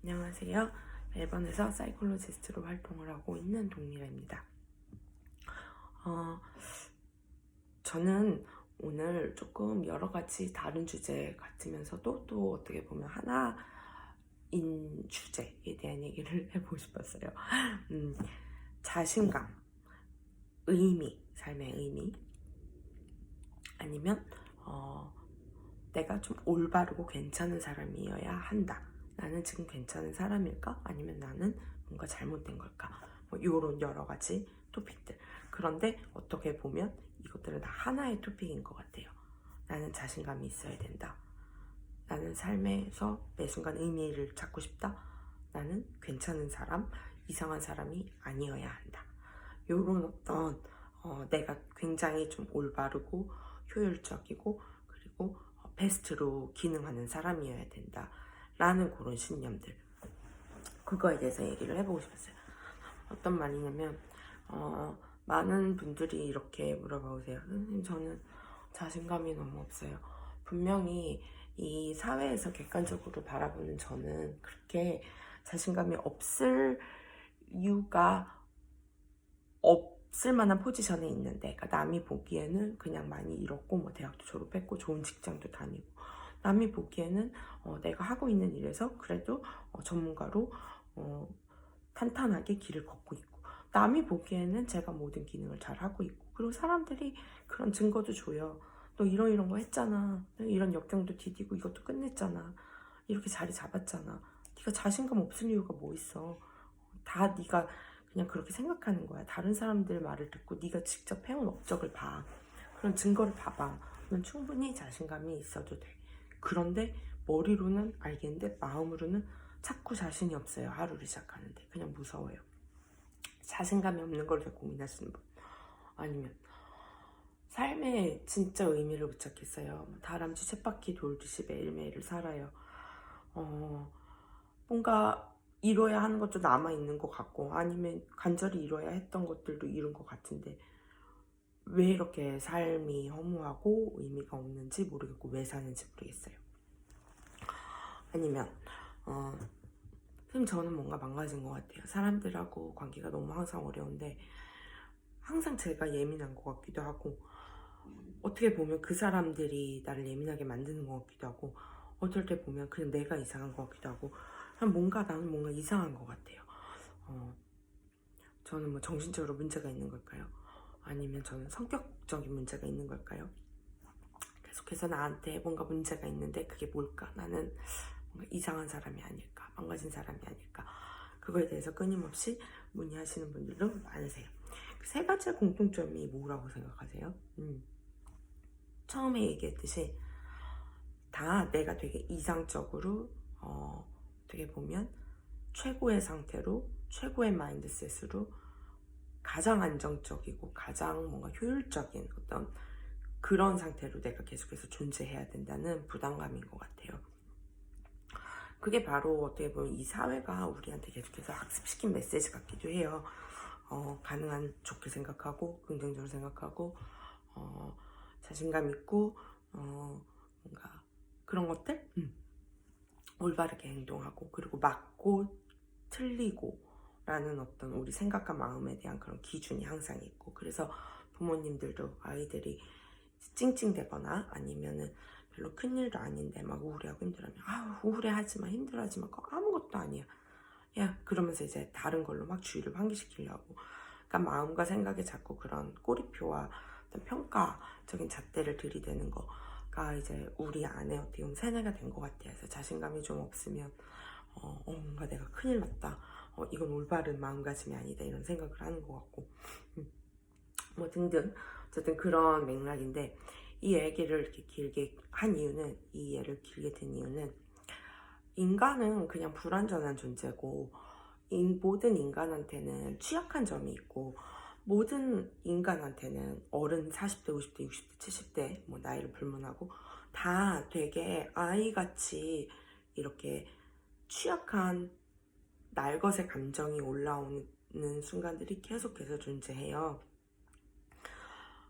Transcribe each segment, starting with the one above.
안녕하세요. 멜번에서 사이콜로지스트로 활동을 하고 있는 동미라입니다. 저는 오늘 조금 여러 가지 다른 주제 같으면서도 또 어떻게 보면 하나인 주제에 대한 얘기를 해보고 싶었어요. 자신감, 의미, 삶의 의미, 아니면 내가 좀 올바르고 괜찮은 사람이어야 한다. 나는 지금 괜찮은 사람일까? 아니면 나는 뭔가 잘못된 걸까? 이런 여러 가지 토픽들. 그런데 어떻게 보면 이것들은 다 하나의 토픽인 것 같아요. 나는 자신감이 있어야 된다. 나는 삶에서 매 순간 의미를 찾고 싶다. 나는 괜찮은 사람, 이상한 사람이 아니어야 한다. 이런 어떤 내가 굉장히 좀 올바르고 효율적이고 그리고 베스트로 기능하는 사람이어야 된다 라는 그런 신념들, 그거에 대해서 얘기를 해보고 싶었어요. 어떤 말이냐면 많은 분들이 이렇게 물어보세요. 선생님, 저는 자신감이 너무 없어요. 분명히 이 사회에서 객관적으로 바라보는 저는 그렇게 자신감이 없을 이유가 없을 만한 포지션에 있는데, 그러니까 남이 보기에는 그냥 많이 이렇고 뭐 대학도 졸업했고 좋은 직장도 다니고, 남이 보기에는 내가 하고 있는 일에서 그래도 전문가로 탄탄하게 길을 걷고 있고, 남이 보기에는 제가 모든 기능을 잘 하고 있고, 그리고 사람들이 그런 증거도 줘요. 너 이런 거 했잖아. 너 이런 역경도 디디고 이것도 끝냈잖아. 이렇게 자리 잡았잖아. 네가 자신감 없을 이유가 뭐 있어? 다 네가 그냥 그렇게 생각하는 거야. 다른 사람들 말을 듣고 네가 직접 해온 업적을 봐. 그런 증거를 봐봐. 넌 충분히 자신감이 있어도 돼. 그런데 머리로는 알겠는데 마음으로는 자꾸 자신이 없어요. 하루를 시작하는데 그냥 무서워요. 자신감이 없는 걸 고민하시는 분, 아니면 삶에 진짜 의미를 못 찾겠어요. 다람쥐 쳇바퀴 돌듯이 매일매일을 살아요. 뭔가 이뤄야 하는 것도 남아있는 것 같고, 아니면 간절히 이뤄야 했던 것들도 이룬 것 같은데 왜 이렇게 삶이 허무하고 의미가 없는지 모르겠고 왜 사는지 모르겠어요. 아니면 선생님, 저는 뭔가 망가진 것 같아요. 사람들하고 관계가 너무 항상 어려운데 항상 제가 예민한 것 같기도 하고, 어떻게 보면 그 사람들이 나를 예민하게 만드는 것 같기도 하고, 어떨 때 보면 그냥 내가 이상한 것 같기도 하고, 그냥 나는 뭔가 이상한 것 같아요. 저는 뭐 정신적으로 문제가 있는 걸까요? 아니면 저는 성격적인 문제가 있는 걸까요? 계속해서 나한테 뭔가 문제가 있는데 그게 뭘까? 나는 뭔가 이상한 사람이 아닐까? 망가진 사람이 아닐까? 그거에 대해서 끊임없이 문의하시는 분들도 많으세요. 세 가지의 공통점이 뭐라고 생각하세요? 처음에 얘기했듯이 다 내가 되게 이상적으로 어떻게 보면 최고의 상태로, 최고의 마인드셋으로 가장 안정적이고 가장 뭔가 효율적인 어떤 그런 상태로 내가 계속해서 존재해야 된다는 부담감인 것 같아요. 그게 바로 어떻게 보면 이 사회가 우리한테 계속해서 학습시킨 메시지 같기도 해요. 가능한 좋게 생각하고 긍정적으로 생각하고 자신감 있고 뭔가 그런 것들, 올바르게 행동하고, 그리고 맞고 틀리고 라는 어떤 우리 생각과 마음에 대한 그런 기준이 항상 있고, 그래서 부모님들도 아이들이 찡찡대거나 아니면은 별로 큰일도 아닌데 막 우울해하고 힘들어하면 우울해하지마, 힘들어하지마, 그거 아무것도 아니야, 야, 그러면서 이제 다른 걸로 막 주의를 환기시키려고, 그러니까 마음과 생각에 자꾸 그런 꼬리표와 어떤 평가적인 잣대를 들이대는 거가 이제 우리 안에 어떻게 보면 세뇌가 된 것 같아요. 그래서 자신감이 좀 없으면 뭔가 내가 큰일 났다, 이건 올바른 마음가짐이 아니다, 이런 생각을 하는 것 같고, 뭐 등등. 어쨌든 그런 맥락인데, 이 얘기를 이렇게 길게 한 이유는, 이 예를 길게 든 이유는, 인간은 그냥 불완전한 존재고, 모든 인간한테는 취약한 점이 있고, 모든 인간한테는 어른 40대, 50대, 60대, 70대 뭐 나이를 불문하고 다 되게 아이같이 이렇게 취약한 날것의 감정이 올라오는 순간들이 계속해서 존재해요.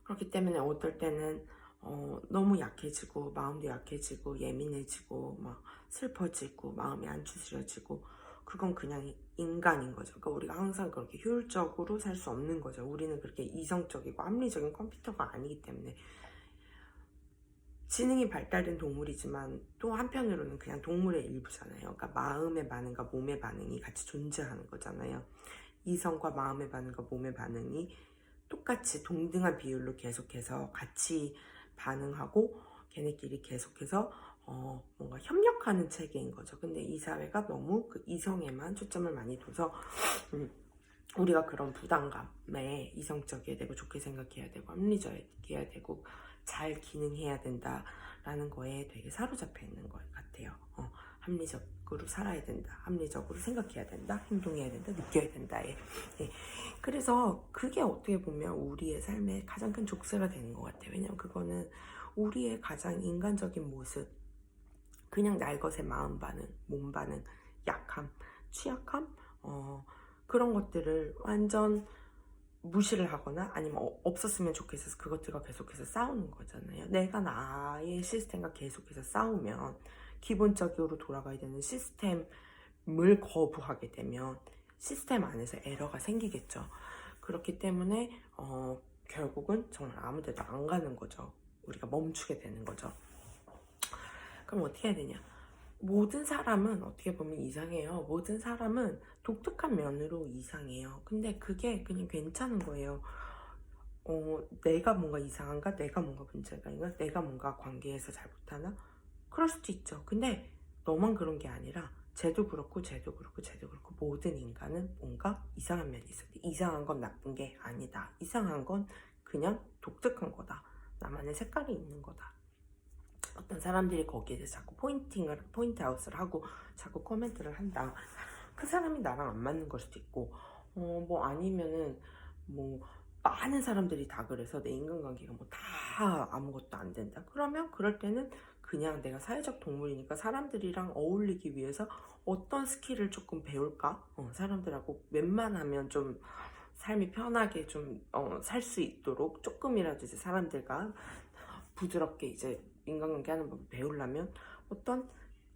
그렇기 때문에 어떨 때는 너무 약해지고, 마음도 약해지고, 예민해지고, 막 슬퍼지고, 마음이 안 추스려지고, 그건 그냥 인간인 거죠. 그러니까 우리가 항상 그렇게 효율적으로 살 수 없는 거죠. 우리는 그렇게 이성적이고 합리적인 컴퓨터가 아니기 때문에. 지능이 발달된 동물이지만 또 한편으로는 그냥 동물의 일부잖아요. 그러니까 마음의 반응과 몸의 반응이 같이 존재하는 거잖아요. 이성과 마음의 반응과 몸의 반응이 똑같이 동등한 비율로 계속해서 같이 반응하고 걔네끼리 계속해서 뭔가 협력하는 체계인 거죠. 근데 이 사회가 너무 그 이성에만 초점을 많이 둬서 우리가 그런 부담감에 이성적이어야 되고 좋게 생각해야 되고 합리적이어야 되고 잘 기능해야 된다라는 거에 되게 사로잡혀 있는 것 같아요. 합리적으로 살아야 된다, 합리적으로 생각해야 된다, 행동해야 된다, 느껴야 된다. 예. 그래서 그게 어떻게 보면 우리의 삶의 가장 큰 족쇄가 되는 것 같아요. 왜냐면 그거는 우리의 가장 인간적인 모습, 그냥 날 것의 마음 반응, 몸 반응, 약함, 취약함, 그런 것들을 완전 무시를 하거나 아니면 없었으면 좋겠어서 그것들과 계속해서 싸우는 거잖아요. 내가 나의 시스템과 계속해서 싸우면 기본적으로 돌아가야 되는 시스템을 거부하게 되면 시스템 안에서 에러가 생기겠죠. 그렇기 때문에 결국은 정말 아무 데도 안 가는 거죠. 우리가 멈추게 되는 거죠. 그럼 어떻게 해야 되냐? 모든 사람은 어떻게 보면 이상해요. 모든 사람은 독특한 면으로 이상해요. 근데 그게 그냥 괜찮은 거예요. 내가 뭔가 이상한가? 내가 뭔가 문제가 있나? 내가 뭔가 관계에서 잘 못하나? 그럴 수도 있죠. 근데 너만 그런 게 아니라 쟤도 그렇고 쟤도 그렇고 쟤도 그렇고 모든 인간은 뭔가 이상한 면이 있어요. 이상한 건 나쁜 게 아니다. 이상한 건 그냥 독특한 거다. 나만의 색깔이 있는 거다. 어떤 사람들이 거기에 대해서 자꾸 포인트아웃을 하고 자꾸 코멘트를 한다. 그 사람이 나랑 안 맞는 걸 수도 있고, 뭐 아니면은 뭐 많은 사람들이 다 그래서 내 인간관계가 뭐 다 아무것도 안 된다. 그러면 그럴 때는 그냥 내가 사회적 동물이니까 사람들이랑 어울리기 위해서 어떤 스킬을 조금 배울까? 사람들하고 웬만하면 좀 삶이 편하게 좀 살 수 있도록 조금이라도 이제 사람들과 부드럽게 이제 인간관계 하는 법을 배우려면 어떤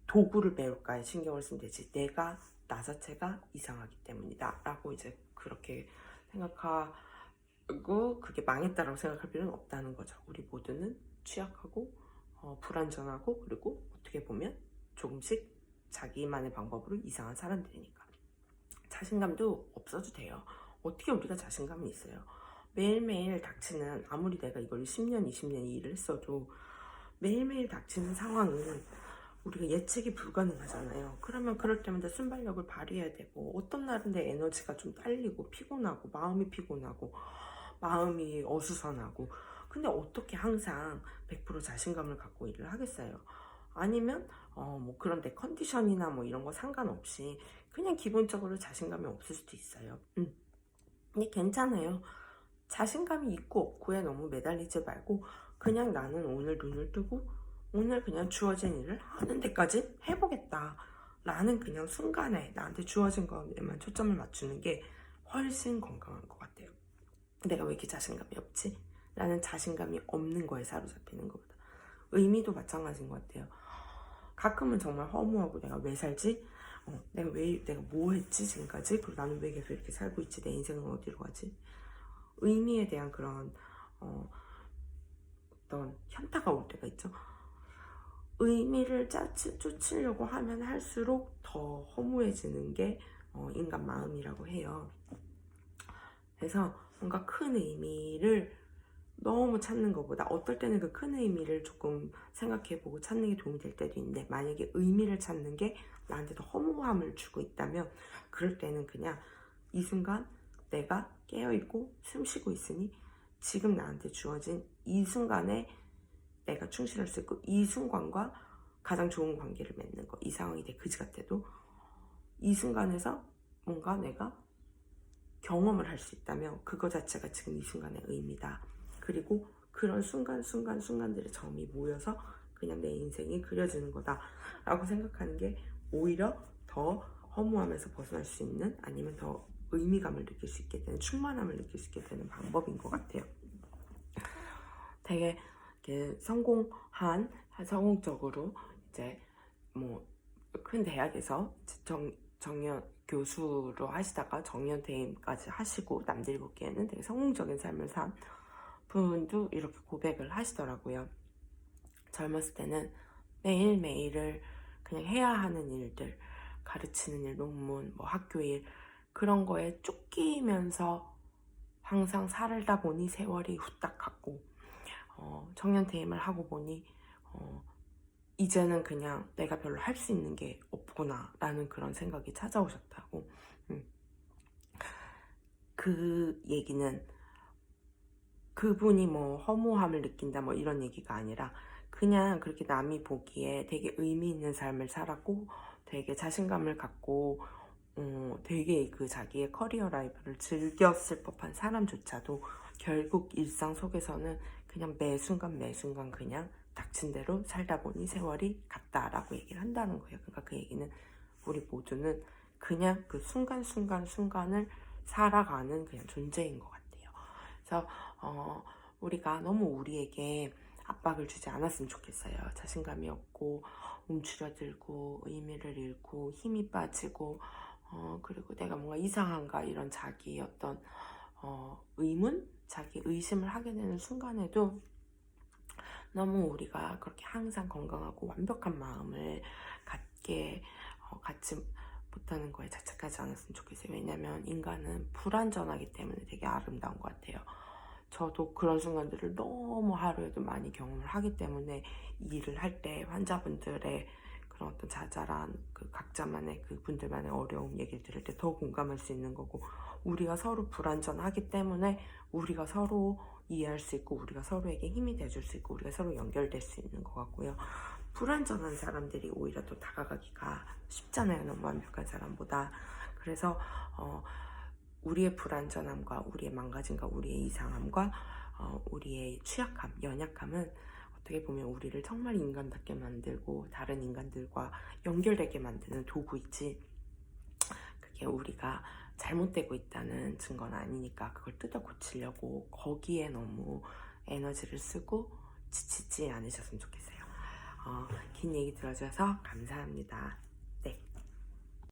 도구를 배울까에 신경을 쓰면 되지, 내가 나 자체가 이상하기 때문이다 라고 이제 그렇게 생각하고 그게 망했다라고 생각할 필요는 없다는 거죠. 우리 모두는 취약하고 불완전하고 그리고 어떻게 보면 조금씩 자기만의 방법으로 이상한 사람들이니까 자신감도 없어도 돼요. 어떻게 우리가 자신감이 있어요? 매일매일 닥치는, 아무리 내가 이걸 10년, 20년 일을 했어도 매일매일 닥치는 상황은 우리가 예측이 불가능하잖아요. 그러면 그럴 때마다 순발력을 발휘해야 되고, 어떤 날은 내 에너지가 좀 딸리고 피곤하고 마음이 피곤하고 마음이 어수선하고, 근데 어떻게 항상 100% 자신감을 갖고 일을 하겠어요? 아니면 뭐 그런 데 컨디션이나 뭐 이런 거 상관없이 그냥 기본적으로 자신감이 없을 수도 있어요. 근데 괜찮아요. 자신감이 있고 없고에 너무 매달리지 말고 그냥 나는 오늘 눈을 뜨고 오늘 그냥 주어진 일을 하는 데까지 해보겠다 라는 그냥 순간에 나한테 주어진 거에만 초점을 맞추는 게 훨씬 건강한 것 같아요. 내가 왜 이렇게 자신감이 없지? 라는 자신감이 없는 거에 사로잡히는 것보다. 의미도 마찬가지인 것 같아요. 가끔은 정말 허무하고 내가 왜 살지? 내가 뭐 했지 지금까지? 그리고 나는 왜 계속 이렇게 살고 있지? 내 인생은 어디로 가지? 의미에 대한 그런 어떤 현타가 올 때가 있죠. 의미를 쫓으려고 하면 할수록 더 허무해지는 게 인간 마음이라고 해요. 그래서 뭔가 큰 의미를 너무 찾는 것보다 어떨 때는 그 큰 의미를 조금 생각해보고 찾는 게 도움이 될 때도 있는데, 만약에 의미를 찾는 게 나한테 더 허무함을 주고 있다면 그럴 때는 그냥 이 순간 내가 깨어있고 숨쉬고 있으니 지금 나한테 주어진 이 순간에 내가 충실할 수 있고 이 순간과 가장 좋은 관계를 맺는 거, 이 상황이 되게 그지 같아도 이 순간에서 뭔가 내가 경험을 할 수 있다면 그거 자체가 지금 이 순간의 의미다. 그리고 그런 순간들의 점이 모여서 그냥 내 인생이 그려지는 거다 라고 생각하는 게 오히려 더 허무함에서 벗어날 수 있는, 아니면 더 의미감을 느낄 수 있게 되는, 충만함을 느낄 수 있게 되는 방법인 것 같아요. 되게 이렇게 성공적으로 이제 뭐 큰 대학에서 정년 교수로 하시다가 정년 퇴임까지 하시고 남들이 보기에는 되게 성공적인 삶을 산 분도 이렇게 고백을 하시더라고요. 젊었을 때는 매일매일을 그냥 해야 하는 일들, 가르치는 일, 논문, 뭐 학교 일, 그런 거에 쫓기면서 항상 살다 보니 세월이 후딱 갔고, 정년 퇴임을 하고 보니 이제는 그냥 내가 별로 할 수 있는 게 없구나 라는 그런 생각이 찾아오셨다고. 그 얘기는 그분이 뭐 허무함을 느낀다 뭐 이런 얘기가 아니라 그냥 그렇게 남이 보기에 되게 의미 있는 삶을 살았고 되게 자신감을 갖고 되게 그 자기의 커리어 라이프를 즐겼을 법한 사람조차도 결국 일상 속에서는 그냥 매 순간 그냥 닥친 대로 살다 보니 세월이 갔다라고 얘기를 한다는 거예요. 그러니까 그 얘기는 우리 모두는 그냥 그 순간을 살아가는 그냥 존재인 것 같아요. 그래서 우리가 너무 우리에게 압박을 주지 않았으면 좋겠어요. 자신감이 없고 움츠러들고 의미를 잃고 힘이 빠지고 그리고 내가 뭔가 이상한가 이런 자기 어떤 의문? 자기 의심을 하게 되는 순간에도 너무 우리가 그렇게 항상 건강하고 완벽한 마음을 갖지 못하는 거에 자책하지 않았으면 좋겠어요. 왜냐면 인간은 불완전하기 때문에 되게 아름다운 것 같아요. 저도 그런 순간들을 너무 하루에도 많이 경험을 하기 때문에 일을 할 때 환자분들의 그런 어떤 자잘한 그 각자만의 그 분들만의 어려움 얘기를 들을 때 더 공감할 수 있는 거고, 우리가 서로 불완전하기 때문에 우리가 서로 이해할 수 있고 우리가 서로에게 힘이 돼줄 수 있고 우리가 서로 연결될 수 있는 것 같고요. 불완전한 사람들이 오히려 또 다가가기가 쉽잖아요. 너무 완벽한 사람보다. 그래서 우리의 불완전함과 우리의 망가짐과 우리의 이상함과 우리의 취약함, 연약함은 어떻게 보면 우리를 정말 인간답게 만들고 다른 인간들과 연결되게 만드는 도구이지, 그게 우리가 잘못되고 있다는 증거는 아니니까 그걸 뜯어 고치려고 거기에 너무 에너지를 쓰고 지치지 않으셨으면 좋겠어요. 긴 얘기 들어줘서 감사합니다.